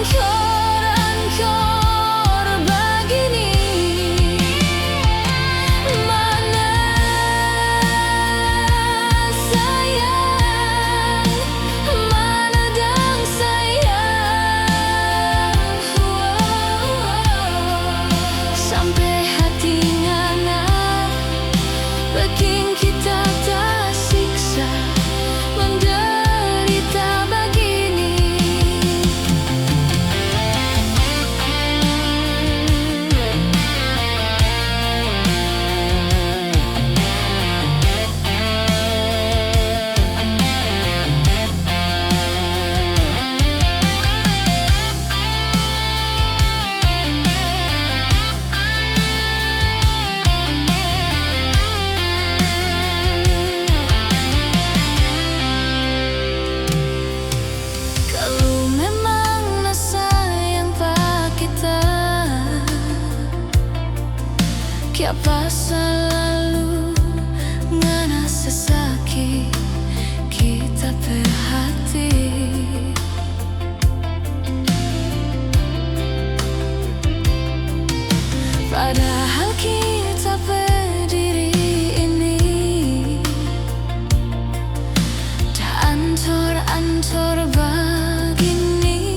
ancur-ancur begini. Mana sayang, mana dang sayang. Sampai hati ngana bikin kita tersiksa, menderita begini. Kalau memang nak sayang pak kita, kiapa selalu ngana sesakit kita perhati. Padahal kita berdiri ini dah ancur-ancur begini,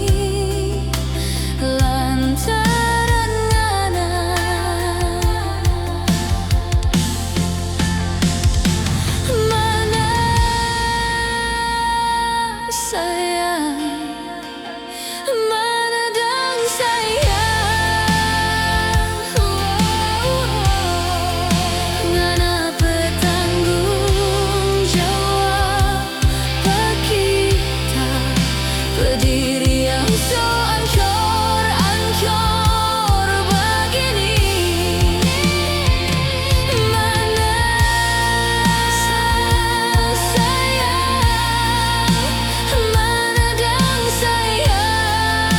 lantaran ngana. Mana sayang, mana dang sayang. Ngana bertanggung jawab kita, berdiri yang so ancur-ancur begini. Mana sayang, mana dang sayang.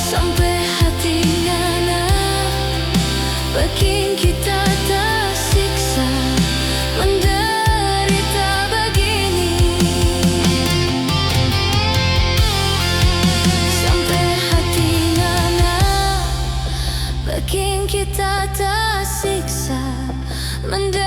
Sampai hati ngana bikin kita tersiksa, menderita begini. Sampai hati ngana bikin kita tersiksa, menderita